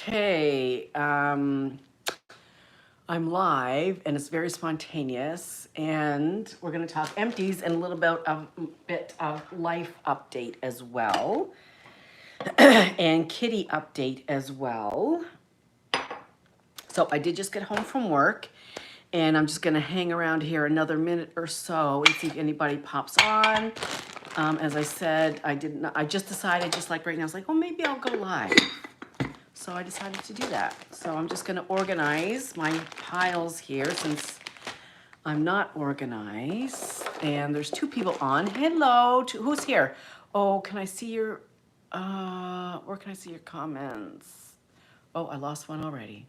Okay, I'm live and it's very spontaneous, and we're going to talk empties and a little bit of life update as well, and kitty update as well. So I did just get home from work, and I'm just going to hang around here another minute or so and see if anybody pops on. As I said, I just decided, just like right now, I was like, oh, maybe I'll go live. So I decided to do that. So I'm just going to organize my piles here since I'm not organized. And there's two people on. Hello, who's here? Oh, can I see your, where can I see your comments? Oh, I lost one already.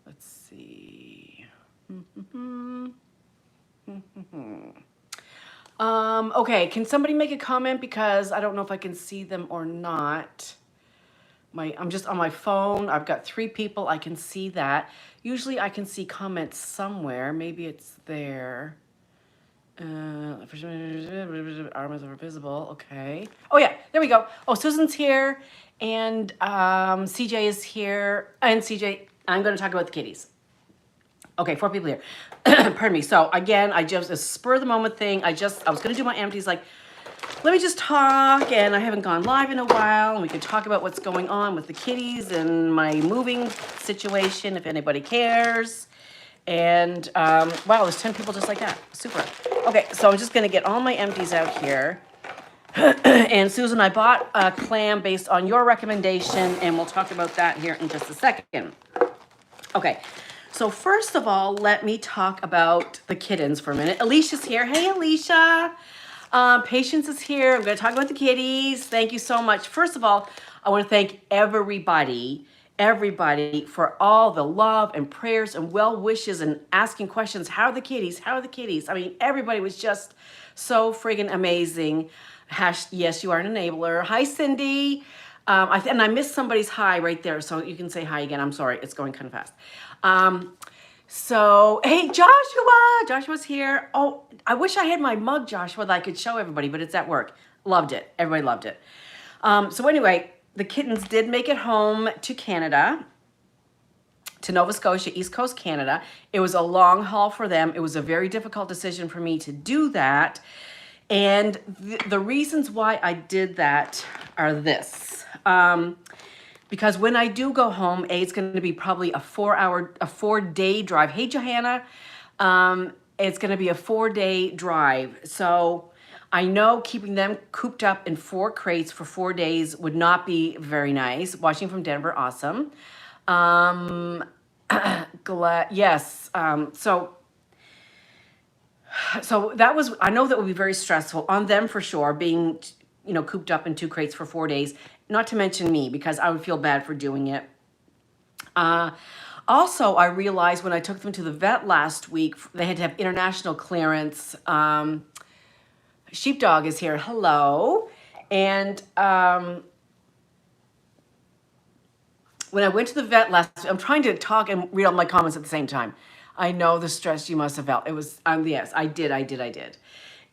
Let's see. Okay, can somebody make a comment because I don't know if I can see them or not. I'm just on my phone. I've got 3 people. I can see that. Usually I can see comments somewhere. Maybe it's there. Arms are visible. Okay. Oh yeah, there we go. Oh, Susan's here, and CJ is here. And CJ, I'm going to talk about the kitties. Okay, 4 people here. Pardon me. So again, I just a spur of the moment thing. I was going to do my empties like, let me just talk, and I haven't gone live in a while, and we can talk about what's going on with the kitties and my moving situation, if anybody cares. And, wow, there's 10 people just like that. Super. Okay, so I'm just going to get all my empties out here. And Susan, I bought a clam based on your recommendation, and we'll talk about that here in just a second. Okay, so first of all, let me talk about the kittens for a minute. Alicia's here. Hey, Alicia. Patience is here. I'm going to talk about the kitties. Thank you so much. First of all, I want to thank everybody for all the love and prayers and well wishes and asking questions. How are the kitties? How are the kitties? I mean, everybody was just so friggin' amazing. Yes, you are an enabler. Hi, Cindy. And I missed somebody's hi right there, so you can say hi again. I'm sorry, it's going kind of fast. So, hey, Joshua's here. Oh, I wish I had my mug, Joshua, that I could show everybody, but it's at work. Loved it. Everybody loved it. So anyway, the kittens did make it home to Canada, to Nova Scotia, East Coast Canada. It was a long haul for them. It was a very difficult decision for me to do that. And the reasons why I did that are this. Because when I do go home, it's going to be probably a 4-day drive. Hey, Johanna. It's going to be a 4-day drive. So I know keeping them cooped up in 4 crates for 4 days would not be very nice. Watching from Denver, awesome. Yes. So that was, I know that would be very stressful on them for sure, being, cooped up in 2 crates for 4 days, not to mention me, because I would feel bad for doing it. Also, I realized when I took them to the vet last week, they had to have international clearance. Sheepdog is here. Hello. And when I went to the vet last week, I'm trying to talk and read all my comments at the same time. I know the stress you must have felt. It was, yes, I did.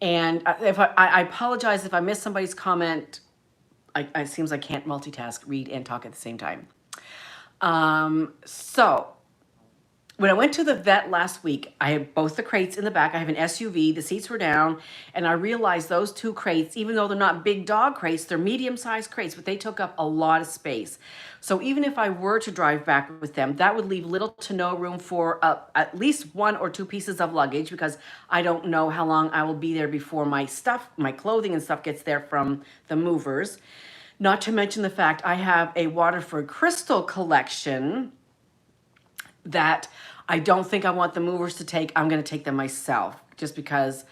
And if I apologize if I missed somebody's comment. It seems I can't multitask, read and talk at the same time. So when I went to the vet last week, I had both the crates in the back. I have an SUV, the seats were down, and I realized those 2 crates, even though they're not big dog crates, they're medium-sized crates, but they took up a lot of space. So even if I were to drive back with them, that would leave little to no room for at least 1 or 2 pieces of luggage, because I don't know how long I will be there before my stuff, my clothing and stuff gets there from the movers. Not to mention the fact I have a Waterford crystal collection that I don't think I want the movers to take. I'm going to take them myself just because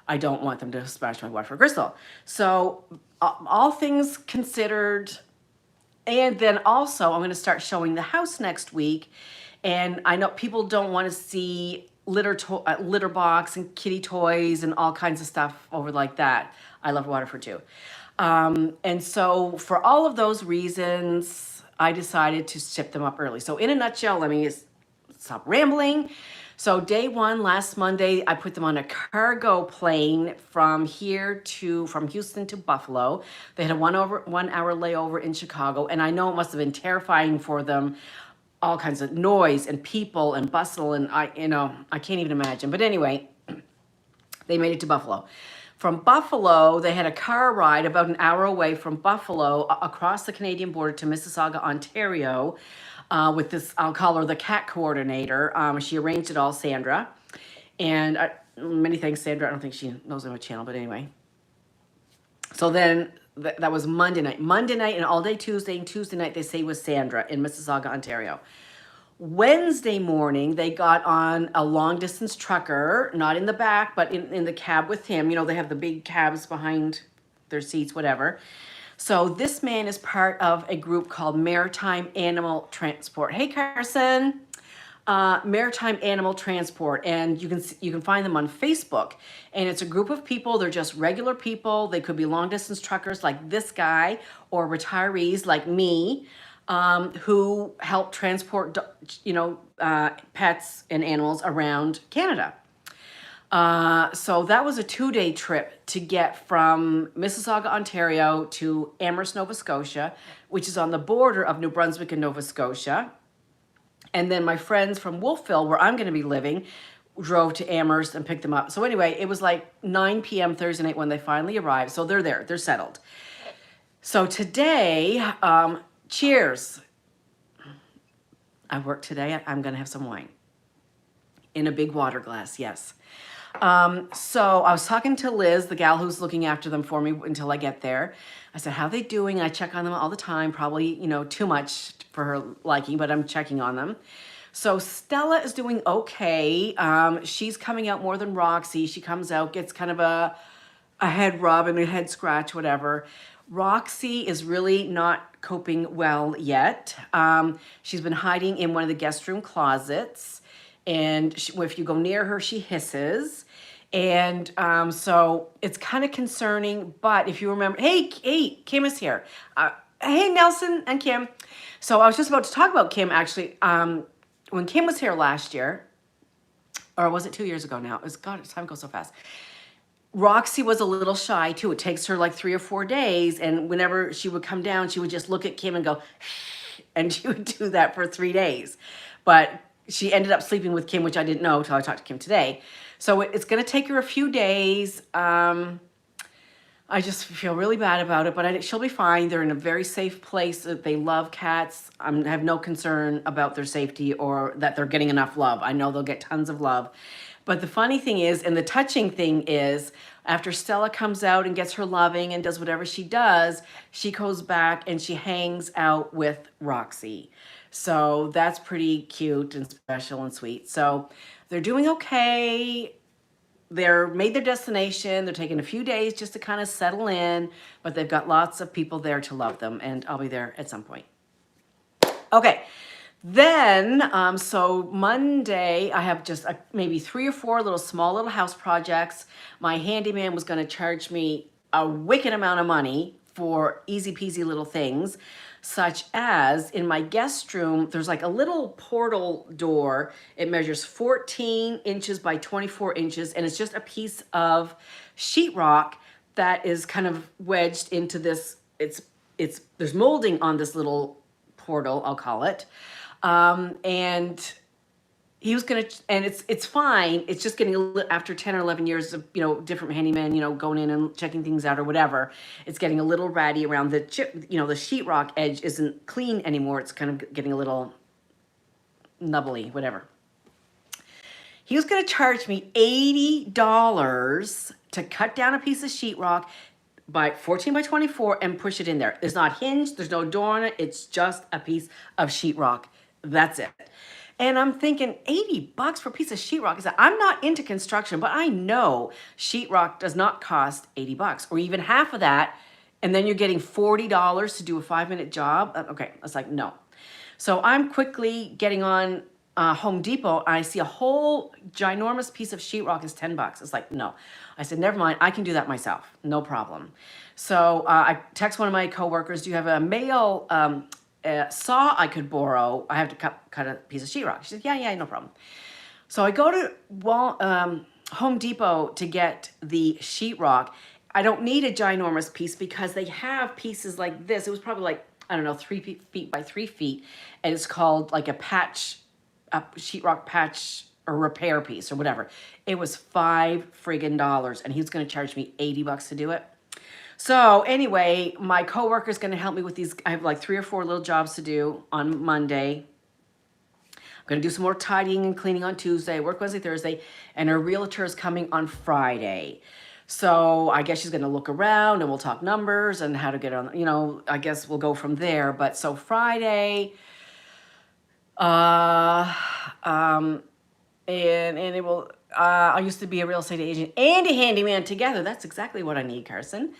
I don't want them to smash my Waterford crystal. So all things considered, and then also I'm going to start showing the house next week. And I know people don't want to see litter box and kitty toys and all kinds of stuff over like that. I love Waterford too. And so for all of those reasons, I decided to ship them up early. So in a nutshell, let me stop rambling. So day one, last Monday, I put them on a cargo plane from Houston to Buffalo. They had a 1 hour layover in Chicago, and I know it must have been terrifying for them. All kinds of noise and people and bustle, and I can't even imagine. But anyway, they made it to Buffalo. From Buffalo, they had a car ride about an hour away from Buffalo across the Canadian border to Mississauga, Ontario, with this, I'll call her the cat coordinator. She arranged it all, Sandra. And many thanks, Sandra. I don't think she knows I'm a channel, but anyway. So then that was Monday night. Monday night and all day Tuesday, and Tuesday night they stayed with Sandra in Mississauga, Ontario. Wednesday morning, they got on a long distance trucker, not in the back, but in the cab with him. They have the big cabs behind their seats, whatever. So this man is part of a group called Maritime Animal Transport. Hey, Carson. Maritime Animal Transport, and you can find them on Facebook. And it's a group of people. They're just regular people. They could be long distance truckers like this guy, or retirees like me, who help transport, pets and animals around Canada. So that was a 2-day trip to get from Mississauga, Ontario to Amherst, Nova Scotia, which is on the border of New Brunswick and Nova Scotia. And then my friends from Wolfville, where I'm going to be living, drove to Amherst and picked them up. So anyway, it was like 9 p.m. Thursday night when they finally arrived. So they're there. They're settled. So today, cheers. I work today. I'm going to have some wine in a big water glass. Yes. So I was talking to Liz, the gal who's looking after them for me until I get there. I said, how are they doing? I check on them all the time, probably, too much for her liking, but I'm checking on them. So Stella is doing okay. She's coming out more than Roxy. She comes out, gets kind of a head rub and a head scratch, whatever. Roxy is really not coping well yet. She's been hiding in one of the guest room closets. And if you go near her, she hisses. And so it's kind of concerning. But if you remember, hey, Kim is here. Hey, Nelson and Kim. So I was just about to talk about Kim, actually. When Kim was here last year, or was it 2 years ago now? God, time goes so fast. Roxy was a little shy too. It takes her like 3 or 4 days. And whenever she would come down, she would just look at Kim and go, and she would do that for 3 days. But she ended up sleeping with Kim, which I didn't know until I talked to Kim today. So it's going to take her a few days. I just feel really bad about it, but she'll be fine. They're in a very safe place. They love cats. I have no concern about their safety or that they're getting enough love. I know they'll get tons of love. But the funny thing is, and the touching thing is, after Stella comes out and gets her loving and does whatever she does, she goes back and she hangs out with Roxy. So that's pretty cute and special and sweet. So they're doing okay. They're made their destination. They're taking a few days just to kind of settle in, but they've got lots of people there to love them, and I'll be there at some point. Okay. Then, so Monday, I have just maybe 3 or 4 small little house projects. My handyman was going to charge me a wicked amount of money for easy peasy little things, such as in my guest room, there's like a little portal door. It measures 14 inches by 24 inches, and it's just a piece of sheetrock that is kind of wedged into this. There's molding on this little portal, I'll call it. And he was gonna, and it's fine. It's just getting a little, after 10 or 11 years of, different handyman, going in and checking things out or whatever, it's getting a little ratty around the the sheetrock edge isn't clean anymore. It's kind of getting a little nubbly, whatever. He was going to charge me $80 to cut down a piece of sheetrock by 14 by 24 and push it in there. It's not hinged. There's no door on it. It's just a piece of sheetrock. That's it. And I'm thinking $80 for a piece of sheetrock. I said, I'm not into construction, but I know sheetrock does not cost $80 or even half of that. And then you're getting $40 to do a 5-minute job. Okay, I was like, no. So I'm quickly getting on Home Depot. And I see a whole ginormous piece of sheetrock is $10. It's like, no. I said, never mind. I can do that myself. No problem. So I text one of my coworkers, do you have a male saw I could borrow? I have to cut a piece of sheetrock. She said, yeah, no problem. So I go to Home Depot to get the sheetrock. I don't need a ginormous piece because they have pieces like this. It was probably like, I don't know, 3 feet by 3 feet. And it's called like a sheetrock patch or repair piece or whatever. It was $5 and he was going to charge me $80 to do it. So anyway, my coworker is going to help me with these. I have like 3 or 4 little jobs to do on Monday. I'm going to do some more tidying and cleaning on Tuesday, work Wednesday, Thursday, and her realtor is coming on Friday. So I guess she's going to look around and we'll talk numbers and how to get on, I guess we'll go from there. But so Friday, and it will, I used to be a real estate agent and a handyman together. That's exactly what I need, Carson.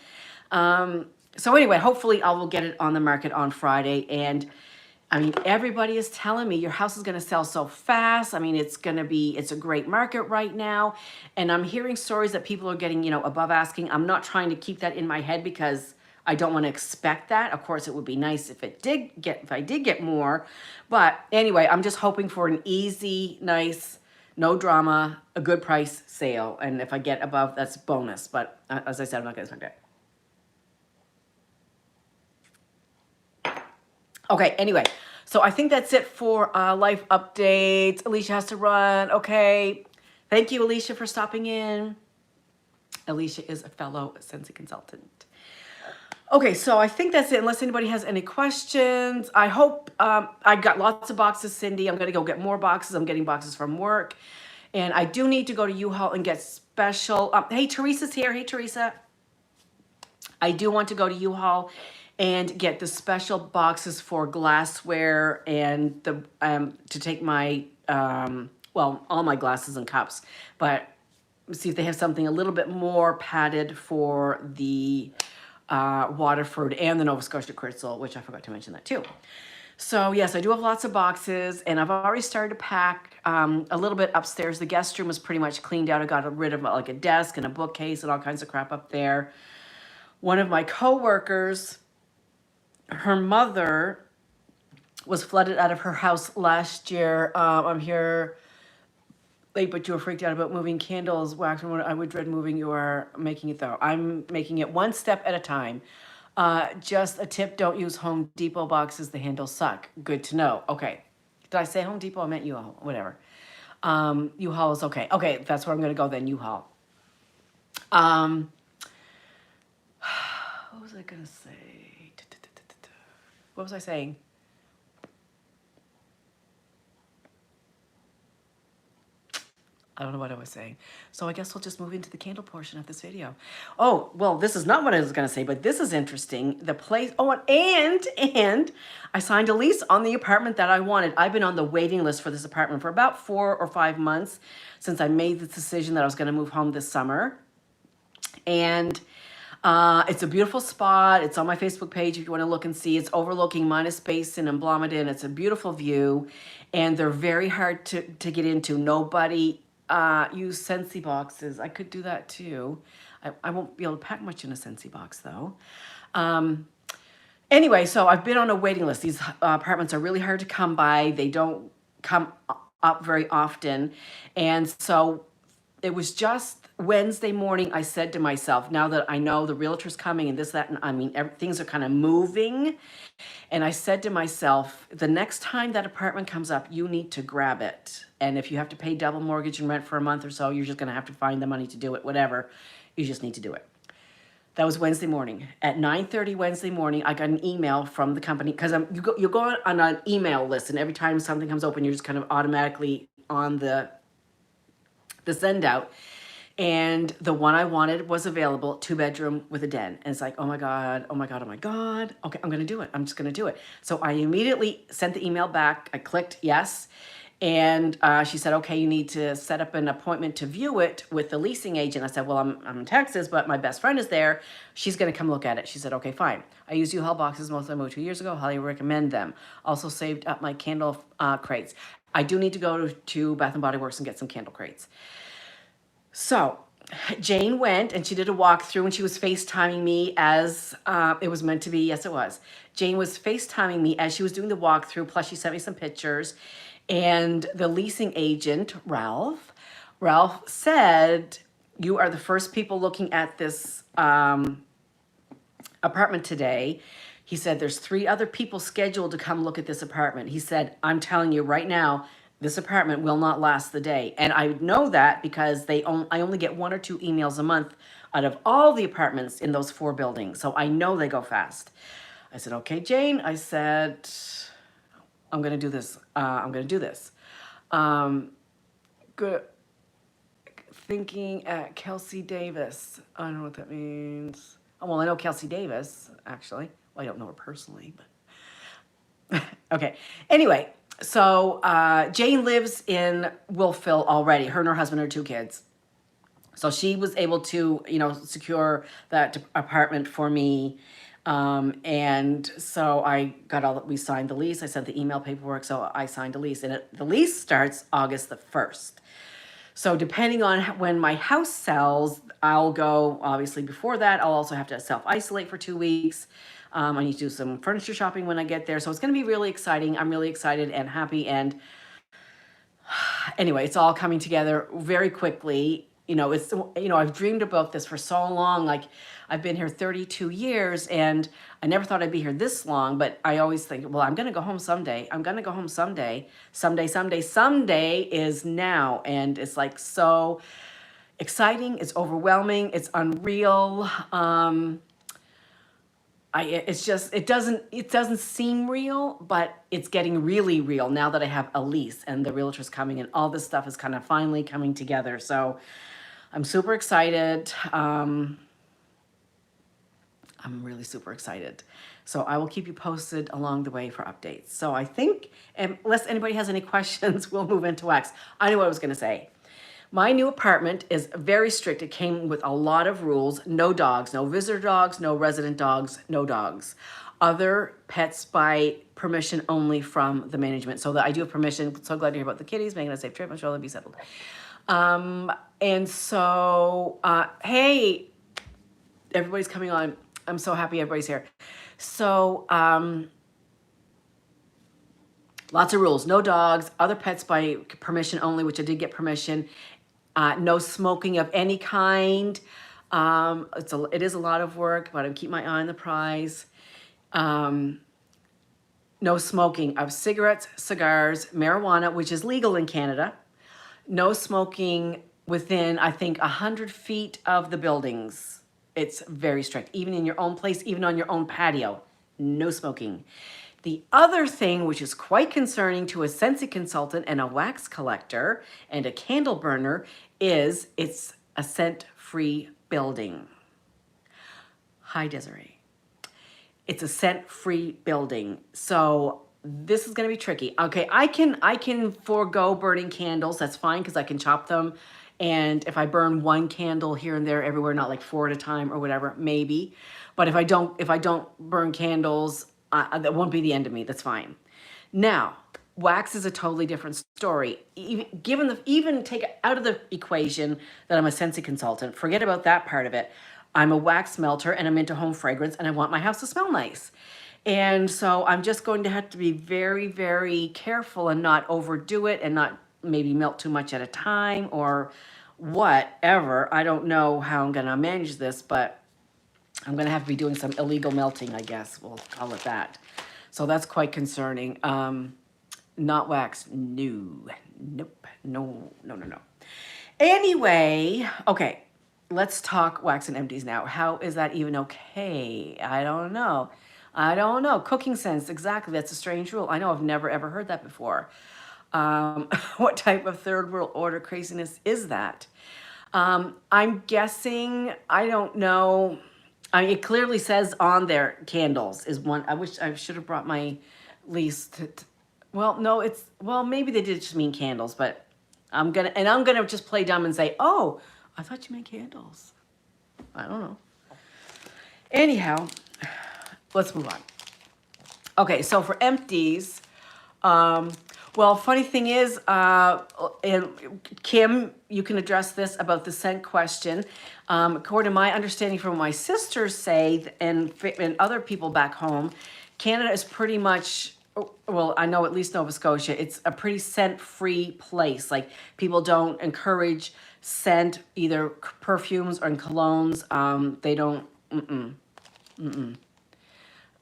So anyway, hopefully I will get it on the market on Friday. And I mean, everybody is telling me your house is going to sell so fast. I mean, it's a great market right now. And I'm hearing stories that people are getting, above asking. I'm not trying to keep that in my head because I don't want to expect that. Of course, it would be nice if I did get more. But anyway, I'm just hoping for an easy, nice, no drama, a good price sale. And if I get above, that's bonus. But as I said, I'm not going to expect it. Okay, anyway, so I think that's it for life updates. Alicia has to run. Okay, thank you, Alicia, for stopping in. Alicia is a fellow Sensi consultant. Okay, so I think that's it, unless anybody has any questions. I hope, I got lots of boxes, Cindy. I'm going to go get more boxes. I'm getting boxes from work. And I do need to go to U-Haul and get special. Hey, Teresa's here. Hey, Teresa. I do want to go to U-Haul and get the special boxes for glassware and the to take my, all my glasses and cups. But see if they have something a little bit more padded for the Waterford and the Nova Scotia Crystal, which I forgot to mention that too. So yes, I do have lots of boxes and I've already started to pack a little bit upstairs. The guest room is pretty much cleaned out. I got rid of like a desk and a bookcase and all kinds of crap up there. One of my coworkers, her mother was flooded out of her house last year. I'm here late, but you were freaked out about moving candles, wax, and I would dread moving. You are making it though. I'm making it one step at a time. Just a tip, don't use Home Depot boxes. The handles suck. Good to know. Okay. Did I say Home Depot? I meant U-Haul. Whatever. U-Haul is okay. Okay, that's where I'm going to go then, U-Haul. What was I going to say? What was I saying? I don't know what I was saying. So I guess we'll just move into the candle portion of this video. Oh, well, this is not what I was going to say, but this is interesting. The place, and I signed a lease on the apartment that I wanted. I've been on the waiting list for this apartment for about 4 or 5 months since I made the decision that I was going to move home this summer. And it's a beautiful spot. It's on my Facebook page if you want to look and see. It's overlooking Minas Basin and Blomidon. It's a beautiful view. And they're very hard to get into. Nobody use Sensi boxes. I could do that too. I won't be able to pack much in a Sensi box though. Anyway, so I've been on a waiting list. These apartments are really hard to come by. They don't come up very often. And so it was just Wednesday morning, I said to myself, now that I know the realtor's coming and this, that, and I mean, things are kind of moving. And I said to myself, the next time that apartment comes up, you need to grab it. And if you have to pay double mortgage and rent for a month or so, you're just going to have to find the money to do it, whatever. You just need to do it. That was Wednesday morning. At 9:30 Wednesday morning, I got an email from the company because you go on an email list, and every time something comes open, you're just kind of automatically on the send out. And the one I wanted was available, 2-bedroom with a den. And it's like, oh my God, oh my God, oh my God. Okay, I'm gonna do it. I'm just gonna do it. So I immediately sent the email back. I clicked yes. And she said, okay, you need to set up an appointment to view it with the leasing agent. I said, well, I'm in Texas, but my best friend is there. She's gonna come look at it. She said, okay, fine. I use U-Haul boxes most I moved 2 years ago. Highly recommend them. Also saved up my candle crates. I do need to go to Bath & Body Works and get some candle crates. So Jane went and she did a walkthrough and she was FaceTiming me as it was meant to be. Yes, it was. Jane was FaceTiming me as she was doing the walkthrough. Plus she sent me some pictures And the leasing agent, Ralph said, you are the first people looking at this apartment today. He said, there's 3 other people scheduled to come look at this apartment. He said, I'm telling you right now, this apartment will not last the day. And I know that because I only get 1 or 2 emails a month out of all the apartments in those 4 buildings. So I know they go fast. I said, okay, Jane. I said, I'm going to do this. I'm going to do this. Good. Thinking at Kelsey Davis. I don't know what that means. Oh, well, I know Kelsey Davis, actually. Well, I don't know her personally, but okay. Anyway, so Jane lives in Wolfville already. Her and her husband are 2 kids. So she was able to, secure that apartment for me. And so we signed the lease. I sent the email paperwork, so I signed the lease. And the lease starts August the 1st. So depending on when my house sells, I'll go, obviously before that, I'll also have to self-isolate for 2 weeks. I need to do some furniture shopping when I get there. So it's going to be really exciting. I'm really excited and happy. And anyway, it's all coming together very quickly. I've dreamed about this for so long. Like, I've been here 32 years and I never thought I'd be here this long, but I always think, well, I'm going to go home someday. I'm going to go home someday. Someday is now. And it's like so exciting. It's overwhelming. It's unreal. It doesn't seem real, but it's getting really real now that I have a lease and the realtor's coming and all this stuff is kind of finally coming together. So I'm super excited. I'm really super excited. So I will keep you posted along the way for updates. So I think, unless anybody has any questions, we'll move into Wax. I knew what I was going to say. My new apartment is very strict. It came with a lot of rules. No dogs, no visitor dogs, no resident dogs, no dogs. Other pets by permission only from the management. So that I do have permission. So glad to hear about the kitties, making a safe trip. I'm sure they'll be settled. And so, hey, everybody's coming on. I'm so happy everybody's here. So, lots of rules. No dogs, other pets by permission only, which I did get permission. No smoking of any kind. It is a lot of work, but I keep my eye on the prize. No smoking of cigarettes, cigars, marijuana, which is legal in Canada. No smoking within, I think, 100 feet of the buildings. It's very strict. Even in your own place, even on your own patio, no smoking. The other thing, which is quite concerning to a Scentsy consultant and a wax collector and a candle burner, is it's a scent-free building. Hi, Desiree. It's a scent-free building. So this is going to be tricky. Okay, I can forego burning candles. That's fine because I can chop them. And if I burn 1 candle here and there everywhere, not like 4 at a time or whatever, maybe. But if I don't burn candles, that won't be the end of me. That's fine. Now, wax is a totally different story. Even take out of the equation that I'm a Scentsy consultant. Forget about that part of it. I'm a wax melter and I'm into home fragrance and I want my house to smell nice. And so I'm just going to have to be very, very careful and not overdo it and not maybe melt too much at a time or whatever. I don't know how I'm going to manage this, but I'm going to have to be doing some illegal melting, I guess. We'll call it that. So that's quite concerning. Not wax. No. Nope. No. Anyway, okay. Let's talk wax and empties now. How is that even okay? I don't know. Cooking sense. Exactly. That's a strange rule. I know I've never, ever heard that before. What type of third world order craziness is that? I'm guessing, I don't know. I mean, it clearly says on there candles is one. I wish I should have brought my lease well, no, maybe they did just mean candles, but I'm going to just play dumb and say, oh, I thought you meant candles. I don't know. Anyhow, let's move on. Okay. So for empties, well, funny thing is, and Kim, you can address this about the scent question. According to my understanding from what my sisters say and other people back home, Canada is pretty much Oh, well, I know at least Nova Scotia, it's a pretty scent-free place. Like people don't encourage scent, either perfumes or colognes. They don't.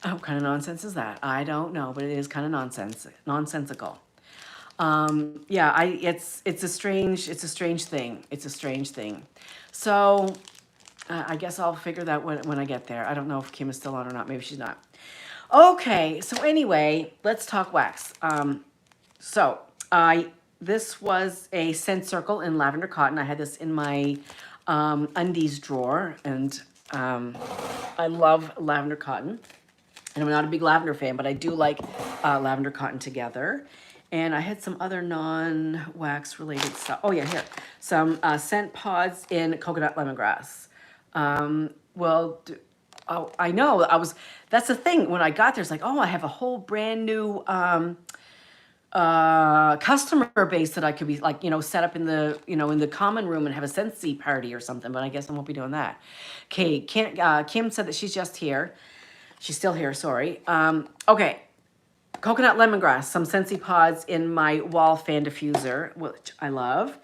What kind of nonsense is that? I don't know, but it is kind of nonsensical. Yeah, it's a strange thing. It's a strange thing. So I guess I'll figure that when I get there. I don't know if Kim is still on or not. Maybe she's not. Okay, so anyway, let's talk wax. So I this was a scent circle in lavender cotton. I had this in my undies drawer, and I love lavender cotton. And I'm not a big lavender fan, but I do like lavender cotton together. And I had some other non-wax related stuff. Oh yeah, here. Some scent pods in coconut lemongrass. Well, oh, I know. That's the thing. When I got there, it's like, oh, I have a whole brand new customer base that I could be like, set up in the common room and have a Scentsy party or something. But I guess I won't be doing that. Okay, Kim said that she's just here. She's still here, sorry. Okay, coconut lemongrass, some Scentsy pods in my wall fan diffuser, which I love.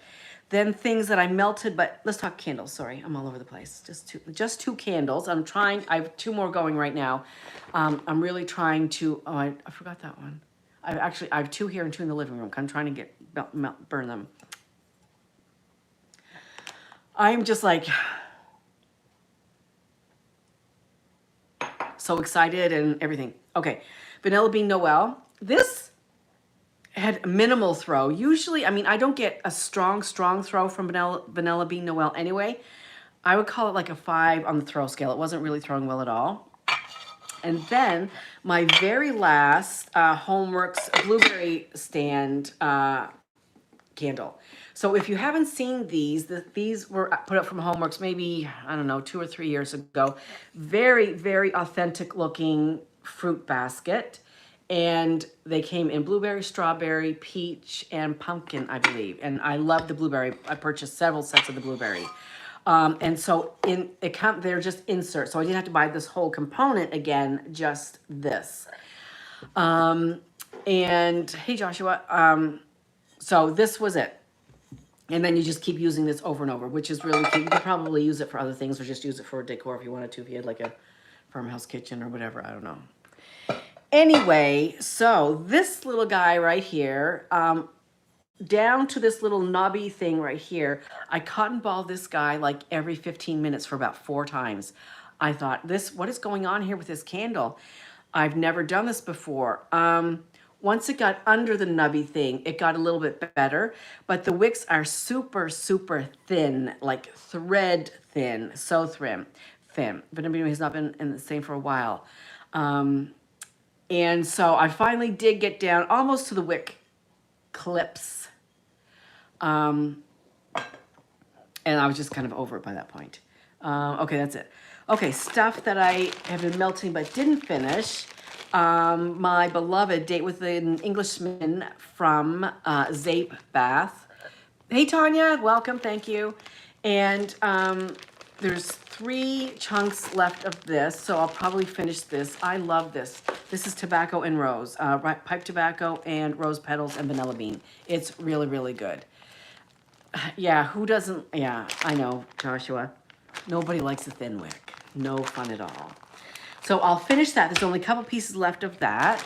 Then things that I melted, but let's talk candles. Sorry, I'm all over the place. Just two candles. I have two more going right now. I'm really trying to, oh, I forgot that one. I have two here and two in the living room. I'm trying to burn them. I'm just like, so excited and everything. Okay, Vanilla Bean Noel. This had minimal throw. Usually, I mean, I don't get a strong throw from Vanilla Bean Noel anyway. I would call it like a 5 on the throw scale. It wasn't really throwing well at all. And then my very last Homeworks Blueberry Stand candle. So if you haven't seen these were put up from Homeworks maybe, I don't know, 2 or 3 years ago. Very, very authentic looking fruit basket. And they came in blueberry, strawberry, peach, and pumpkin, I believe. And I love the blueberry. I purchased several sets of the blueberry. And so they're just inserts. So I didn't have to buy this whole component again, just this. And hey, Joshua. So this was it. And then you just keep using this over and over, which is really cute. You could probably use it for other things or just use it for decor if you wanted to, if you had like a farmhouse kitchen or whatever. I don't know. Anyway, so this little guy right here, down to this little knobby thing right here, I cotton ball this guy like every 15 minutes for about 4 times. I thought, what is going on here with this candle? I've never done this before. Once it got under the nubby thing, it got a little bit better, but the wicks are super, super thin, like thread thin, so thin. But anyway, he's not been in the same for a while. And so I finally did get down almost to the wick clips. And I was just kind of over it by that point. Okay, that's it. Okay, stuff that I have been melting but didn't finish. My beloved Date with an Englishman from Zape Bath. Hey, Tanya, welcome, thank you. And there's 3 chunks left of this, so I'll probably finish this. I love this. This is tobacco and rose, pipe tobacco and rose petals and vanilla bean. It's really, really good. Yeah, who doesn't? Yeah, I know, Joshua. Nobody likes a thin wick. No fun at all. So I'll finish that. There's only a couple pieces left of that.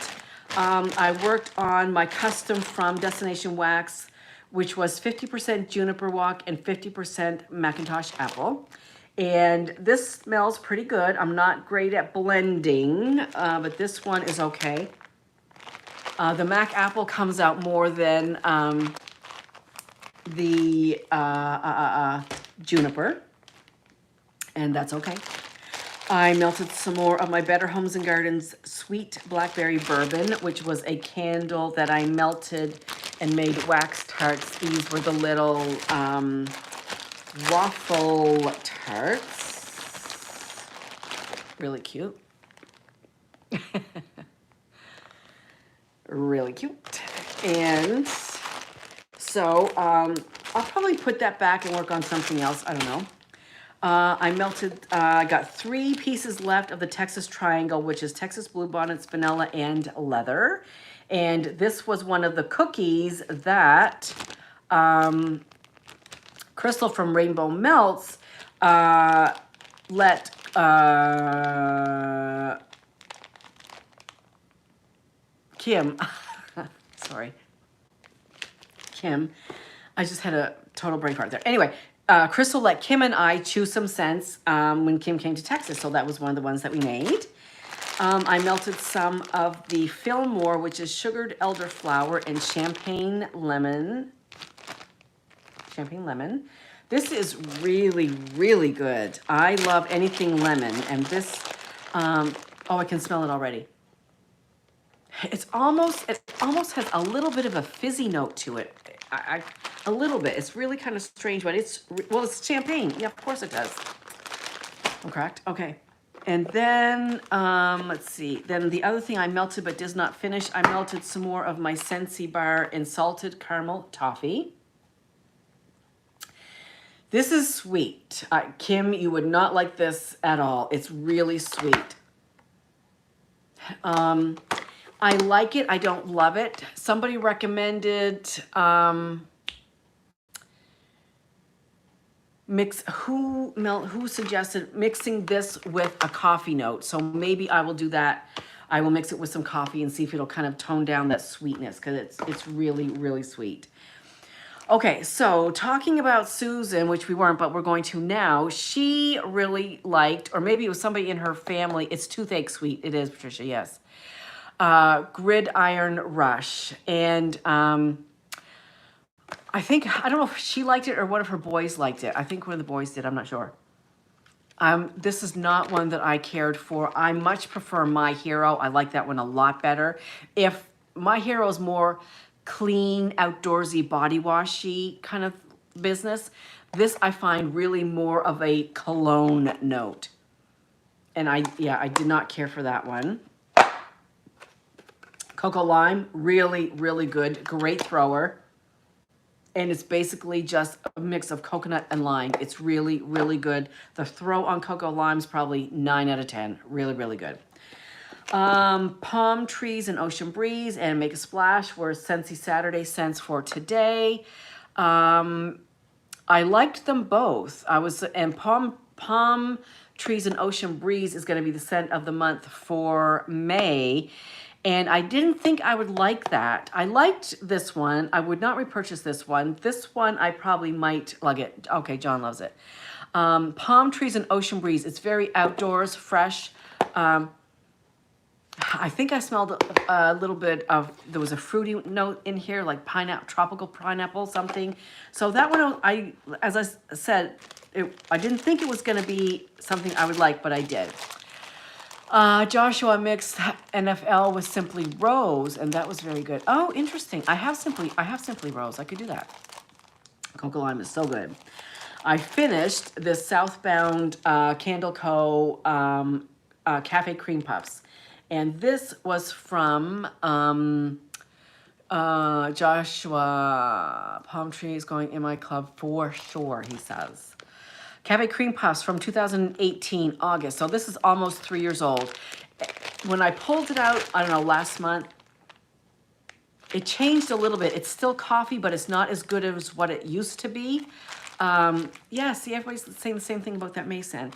I worked on my custom from Destination Wax, which was 50% juniper walk and 50% Macintosh apple. And this smells pretty good. I'm not great at blending, but this one is okay. The Mac apple comes out more than the juniper, and that's okay. I melted some more of my Better Homes and Gardens Sweet Blackberry Bourbon, which was a candle that I melted and made wax tarts. These were the little waffle tarts. Really cute. Really cute. And so I'll probably put that back and work on something else. I don't know. I got 3 pieces left of the Texas Triangle, which is Texas Bluebonnets, vanilla, and leather. And this was one of the cookies that Crystal from Rainbow Melts let Kim, sorry, Kim, I just had a total brain fart there. Anyway, Crystal let Kim and I chew some scents when Kim came to Texas, so that was one of the ones that we made. I melted some of the Fillmore, which is sugared elderflower and champagne lemon. This is really, really good. I love anything lemon, and this, oh, I can smell it already. It almost has a little bit of a fizzy note to it. A little bit. It's really kind of strange, but it's champagne. Yeah, of course it does. I'm correct? Okay. And then, let's see. Then the other thing I melted but does not finish, I melted some more of my Scentsy Bar and salted caramel toffee. This is sweet. Kim, you would not like this at all. It's really sweet. I like it. I don't love it. Somebody recommended who suggested mixing this with a coffee note. So maybe I will do that. I will mix it with some coffee and see if it'll kind of tone down that sweetness, because it's really, really sweet. Okay, so talking about Susan, which we weren't, but we're going to now, she really liked, or maybe it was somebody in her family, it's toothache sweet. It is, Patricia, yes. Gridiron Rush. And I don't know if she liked it or one of her boys liked it. I think one of the boys did, I'm not sure. This is not one that I cared for. I much prefer My Hero. I like that one a lot better. If My Hero is more clean, outdoorsy, body washy kind of business, this I find really more of a cologne note. And I did not care for that one. Cocoa Lime, really, really good. Great thrower. And it's basically just a mix of coconut and lime. It's really, really good. The throw on Cocoa Lime is probably 9 out of 10. Really, really good. Palm Trees and Ocean Breeze and Make a Splash were Scentsy Saturday scents for today. I liked them both. And Palm Trees and Ocean Breeze is going to be the scent of the month for May. And I didn't think I would like that. I liked this one. I would not repurchase this one. This one I probably might lug it. Okay, John loves it. Palm Trees and Ocean Breeze. It's very outdoors, fresh. I think I smelled a little bit of, there was a fruity note in here, like pineapple, tropical pineapple, something. So that one, as I said, I didn't think it was going to be something I would like, but I did. Joshua mixed NFL with Simply Rose, and that was very good. Oh, interesting. I have Simply Rose. I could do that. Cocoa Lime is so good. I finished this Southbound Candle Co. Cafe Cream Puffs. And this was from Joshua. Palm Trees going in my club for sure, he says. Cafe Cream Puffs from 2018, August. So this is almost 3 years old. When I pulled it out, I don't know, last month, it changed a little bit. It's still coffee, but it's not as good as what it used to be. Yeah, see, everybody's saying the same thing about that Mason.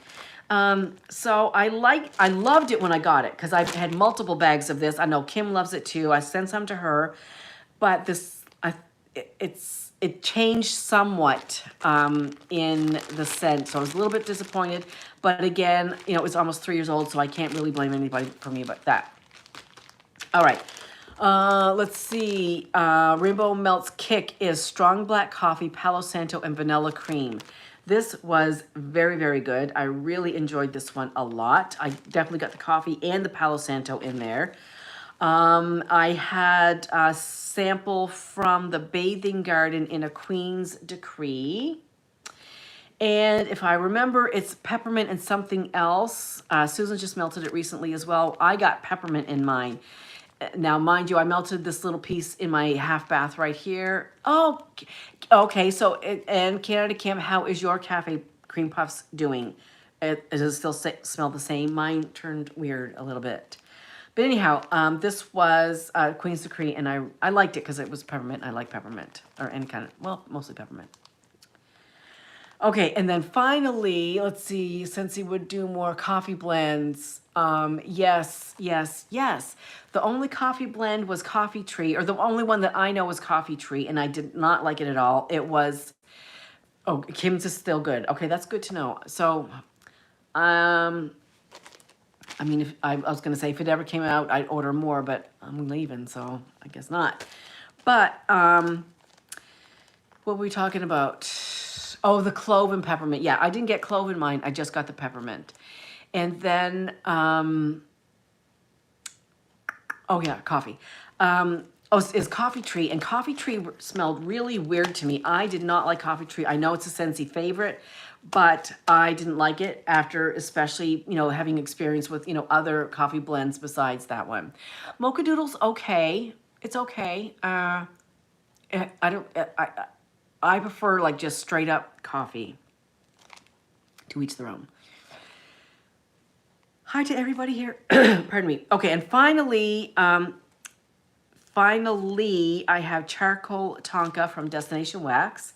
So I loved it when I got it, because I've had multiple bags of this. I know Kim loves it too. I sent some to her, but it changed somewhat in the scent. So I was a little bit disappointed, but again, you know, it's almost 3 years old, so I can't really blame anybody for me about that. All right. Let's see. Rainbow Melts Kick is strong black coffee, Palo Santo, and vanilla cream. This was very, very good. I really enjoyed this one a lot. I definitely got the coffee and the Palo Santo in there. I had a sample from the Bathing Garden in a Queen's Decree. And if I remember, it's peppermint and something else. Susan just melted it recently as well. I got peppermint in mine. Now, mind you, I melted this little piece in my half bath right here. Oh, okay. So, and Canada Kim, how is your cafe cream puffs doing? Does it still smell the same? Mine turned weird a little bit. But anyhow, this was Queen's Decree, and I liked it because it was peppermint. I like peppermint, or any kind of, well, mostly peppermint. Okay, and then finally, let's see, since he would do more coffee blends, yes. The only coffee blend was Coffee Tree, or the only one that I know was Coffee Tree, and I did not like it at all. It was, oh, Kim's is still good. Okay, that's good to know. So, I mean, if I was going to say if it ever came out, I'd order more, but I'm leaving, so I guess not. But, what were we talking about? Oh, the clove and peppermint. Yeah, I didn't get clove in mine. I just got the peppermint. And then, oh yeah, coffee. Is Coffee Tree. And Coffee Tree smelled really weird to me. I did not like Coffee Tree. I know it's a Scentsy favorite, but I didn't like it after, especially, having experience with, other coffee blends besides that one. Mocha Doodle's okay. It's okay. I prefer like just straight up coffee. To each their own. Hi to everybody here. Pardon me. Okay, and finally, I have charcoal tonka from Destination Wax.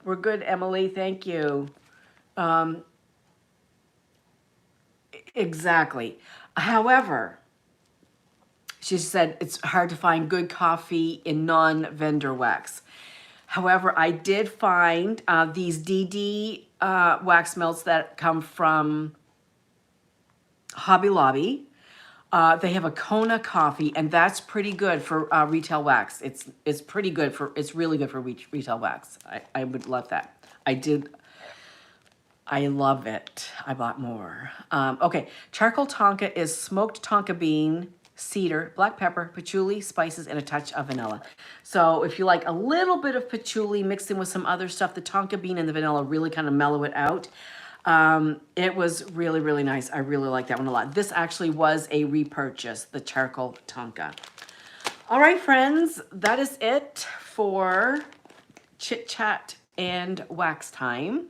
We're good, Emily. Thank you. Exactly. However, she said it's hard to find good coffee in non-vendor wax. However, I did find these DD wax melts that come from Hobby Lobby. They have a Kona coffee, and that's pretty good for retail wax. It's pretty good it's really good for retail wax. I would love that. I love it. I bought more. Okay, charcoal tonka is smoked tonka bean, cedar, black pepper, patchouli, spices, and a touch of vanilla. So if you like a little bit of patchouli mixed in with some other stuff, the tonka bean and the vanilla really kind of mellow it out. It was really, really nice. I really like that one a lot. This actually was a repurchase, the charcoal tonka. All right, friends, that is it for Chit Chat and Wax Time.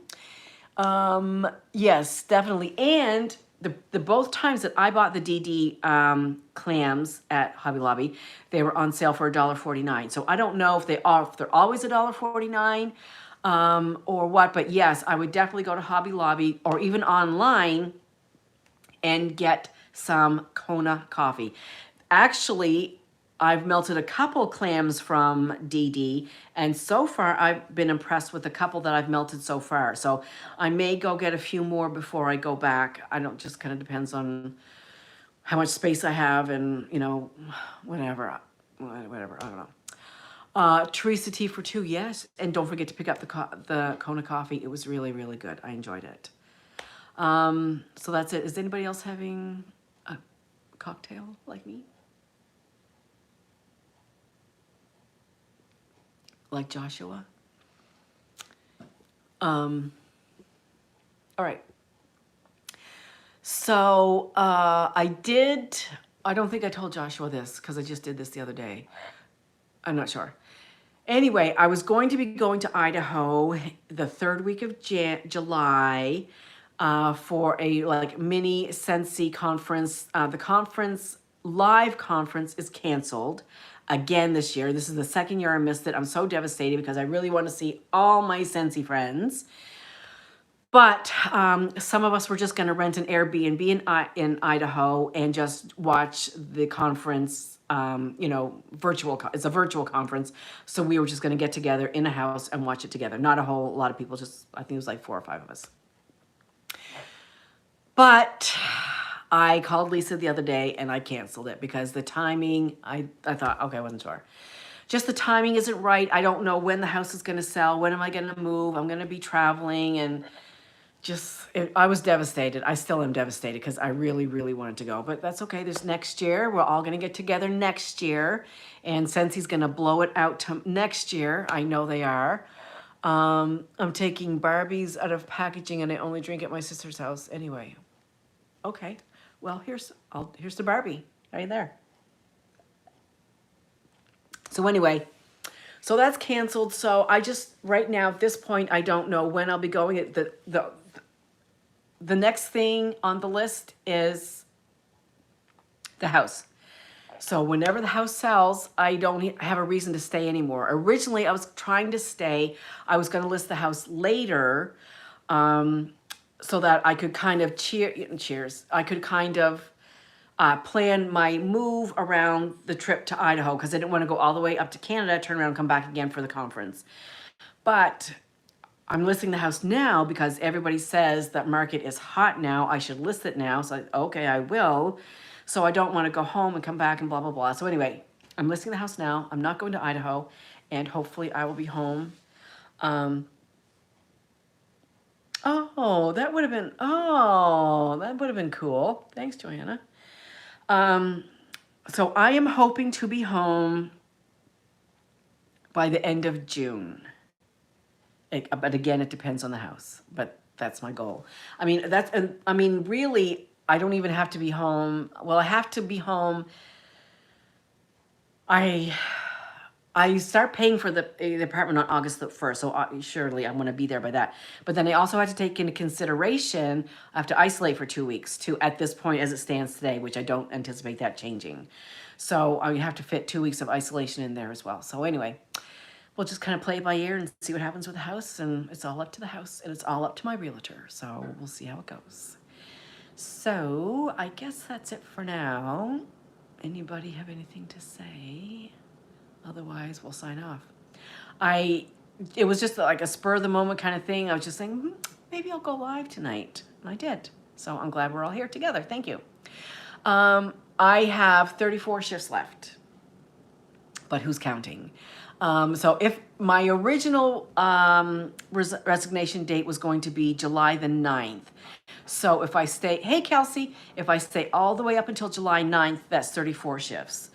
Yes, definitely. And the both times that I bought the DD clams at Hobby Lobby, they were on sale for $1.49. So I don't know if they're always $1.49 or what, but yes, I would definitely go to Hobby Lobby or even online and get some Kona coffee. Actually, I've melted a couple clams from DD, and so far I've been impressed with the couple that I've melted so far. So I may go get a few more before I go back. I don't, just kind of depends on how much space I have and, whatever, I don't know. Teresa Tea for 2, yes. And don't forget to pick up the Kona coffee. It was really, really good. I enjoyed it. So that's it. Is anybody else having a cocktail like me? Like Joshua? All right. So I don't think I told Joshua this because I just did this the other day. I'm not sure. Anyway, I was going to be going to Idaho the 3rd week of July for a mini Scentsy conference. The live conference is canceled again this year. This is the 2nd year I missed it. I'm so devastated because I really want to see all my Scentsy friends. But some of us were just going to rent an Airbnb in Idaho and just watch the conference, virtual. It's a virtual conference. So we were just going to get together in a house and watch it together. Not a whole lot of people, just I think it was like 4 or 5 of us. But I called Lisa the other day and I canceled it because the timing, I thought, okay, I wasn't sure. Just the timing isn't right. I don't know when the house is going to sell. When am I going to move? I'm going to be traveling and I was devastated. I still am devastated because I really, really wanted to go. But that's okay. There's next year. We're all going to get together next year. And Scensy's going to blow it out to next year. I know they are. I'm taking Barbies out of packaging and I only drink at my sister's house anyway. Okay. Well, here's the Barbie right there. So anyway, so that's canceled. So I just, right now at this point, I don't know when I'll be going. the next thing on the list is the house. So whenever the house sells, I don't have a reason to stay anymore. Originally, I was trying to stay. I was going to list the house later, so that I could kind of cheers. I could kind of plan my move around the trip to Idaho because I didn't want to go all the way up to Canada, turn around, and come back again for the conference. But I'm listing the house now because everybody says that market is hot now. I should list it now. So, okay, I will. So I don't want to go home and come back and blah, blah, blah. So anyway, I'm listing the house now. I'm not going to Idaho, and hopefully I will be home. Oh, that would have been cool. Thanks, Joanna. So I am hoping to be home by the end of June. But again, it depends on the house. But that's my goal. I mean, really, I don't even have to be home. Well, I have to be home. I start paying for the apartment on August the 1st, so surely I'm going to be there by that. But then I also have to take into consideration, I have to isolate for 2 weeks too, at this point as it stands today, which I don't anticipate that changing. So I have to fit 2 weeks of isolation in there as well. So anyway, we'll just kind of play it by ear and see what happens with the house, and it's all up to the house, and it's all up to my realtor. So we'll see how it goes. So I guess that's it for now. Anybody have anything to say? Otherwise, we'll sign off. It was just like a spur of the moment kind of thing. I was just saying, maybe I'll go live tonight. And I did. So I'm glad we're all here together. Thank you. I have 34 shifts left. But who's counting? So if my original resignation date was going to be July the 9th. So if I stay, hey Kelsey, if I stay all the way up until July 9th, that's 34 shifts.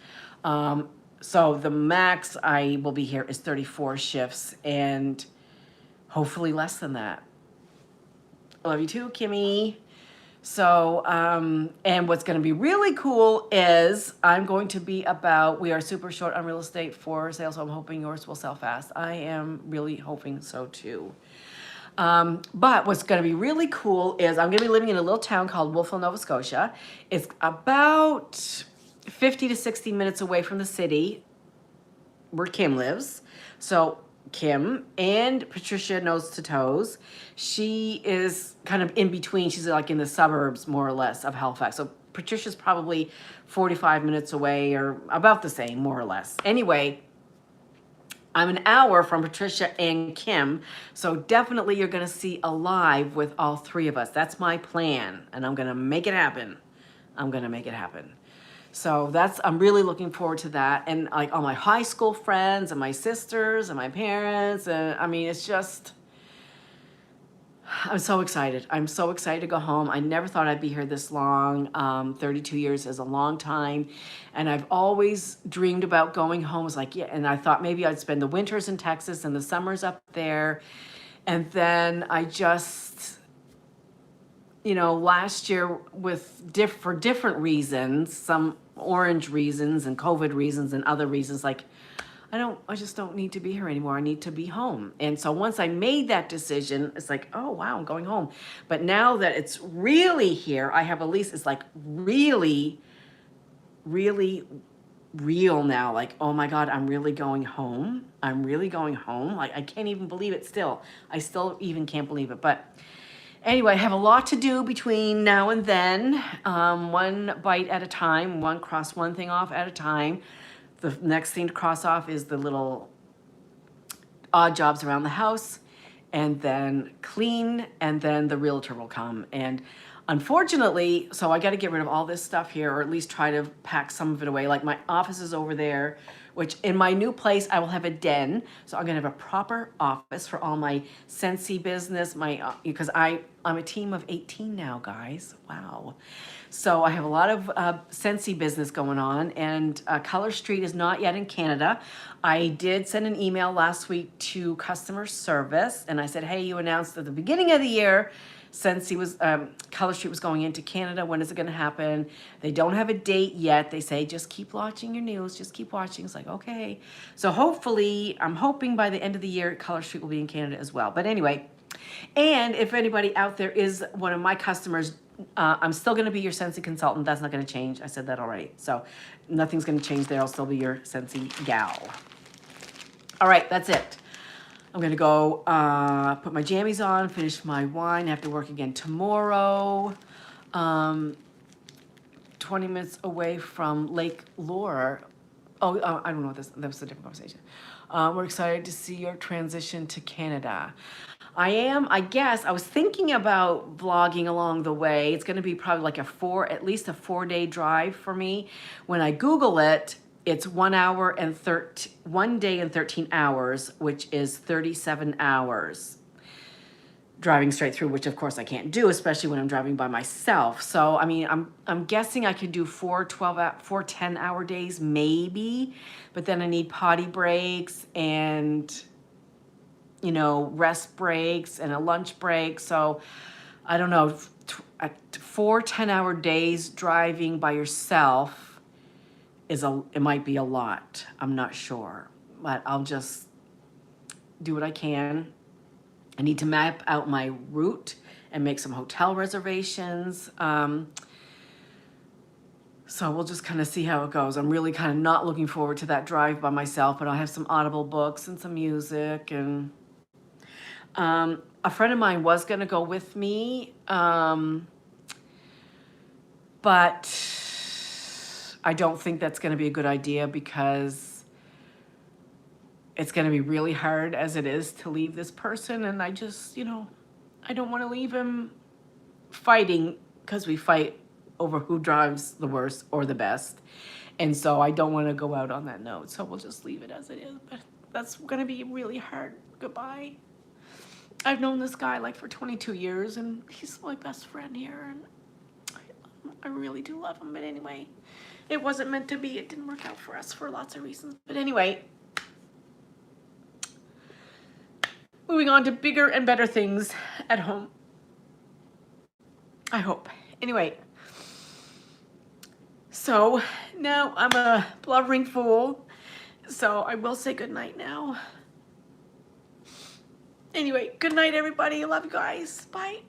So the max I will be here is 34 shifts, and hopefully less than that. I love you too, Kimmy. So, and what's going to be really cool is I'm going to be we are super short on real estate for sale, so I'm hoping yours will sell fast. I am really hoping so too. But what's going to be really cool is I'm going to be living in a little town called Wolfville, Nova Scotia. It's about 50 to 60 minutes away from the city where Kim lives. So Kim and Patricia nose to toes. She is kind of in between. She's like in the suburbs, more or less, of Halifax. So Patricia's probably 45 minutes away, or about the same, more or less. Anyway, I'm an hour from Patricia and Kim, so definitely you're going to see a live with all three of us. That's my plan, and I'm going to make it happen. So I'm really looking forward to that. And like all my high school friends and my sisters and my parents. And I mean, it's just, I'm so excited. I'm so excited to go home. I never thought I'd be here this long. 32 years is a long time. And I've always dreamed about going home. I was like, yeah. And I thought maybe I'd spend the winters in Texas and the summers up there. And then I just, last year for different reasons, some orange reasons and COVID reasons and other reasons, like I just don't need to be here anymore. I need to be home. And so once I made that decision, it's like, oh wow, I'm going home. But now that it's really here, I have a lease. It's like really, really real now. Like, oh my God, I'm really going home. Like, I can't even believe it still. I still even can't believe it. But anyway, I have a lot to do between now and then. One bite at a time, cross one thing off at a time. The next thing to cross off is the little odd jobs around the house, and then clean, and then the realtor will come. And unfortunately, so I got to get rid of all this stuff here, or at least try to pack some of it away. Like my office is over there, which in my new place, I will have a den. So I'm going to have a proper office for all my Scentsy business, because I'm a team of 18 now, guys. Wow. So I have a lot of Scentsy business going on, and Color Street is not yet in Canada. I did send an email last week to customer service, and I said, hey, you announced at the beginning of the year Scentsy was, Color Street was going into Canada. When is it going to happen? They don't have a date yet. They say, just keep watching your news. Just keep watching. It's like, okay. So hopefully, I'm hoping by the end of the year, Color Street will be in Canada as well. But anyway, And if anybody out there is one of my customers, I'm still going to be your Scentsy consultant. That's not going to change. I said that already. So nothing's going to change there. I'll still be your Scentsy gal. All right, that's it. I'm going to go put my jammies on, finish my wine. I have to work again tomorrow. 20 minutes away from Lake Lure. Oh, I don't know what that was a different conversation. We're excited to see your transition to Canada. I guess, I was thinking about vlogging along the way. It's going to be probably like at least a 4-day drive for me. When I Google it, it's 1 day and 13 hours, which is 37 hours driving straight through, which of course I can't do, especially when I'm driving by myself. So, I mean, I'm guessing I could do 4 10-hour days, maybe, but then I need potty breaks and, you know, rest breaks and a lunch break. So I don't know, 4 10-hour days driving by yourself it might be a lot. I'm not sure, but I'll just do what I can. I need to map out my route and make some hotel reservations. So we'll just kind of see how it goes. I'm really kind of not looking forward to that drive by myself, but I'll have some Audible books and some music. And a friend of mine was going to go with me, but I don't think that's going to be a good idea because it's going to be really hard as it is to leave this person. And I just, you know, I don't want to leave him fighting, because we fight over who drives the worst or the best. And so I don't want to go out on that note. So we'll just leave it as it is. But that's going to be really hard. Goodbye. I've known this guy like for 22 years and he's my best friend here. And I really do love him. But anyway, it wasn't meant to be. It didn't work out for us for lots of reasons. But anyway, moving on to bigger and better things at home. I hope. Anyway, so now I'm a blubbering fool. So I will say goodnight now. Anyway, good night, everybody. I love you guys. Bye.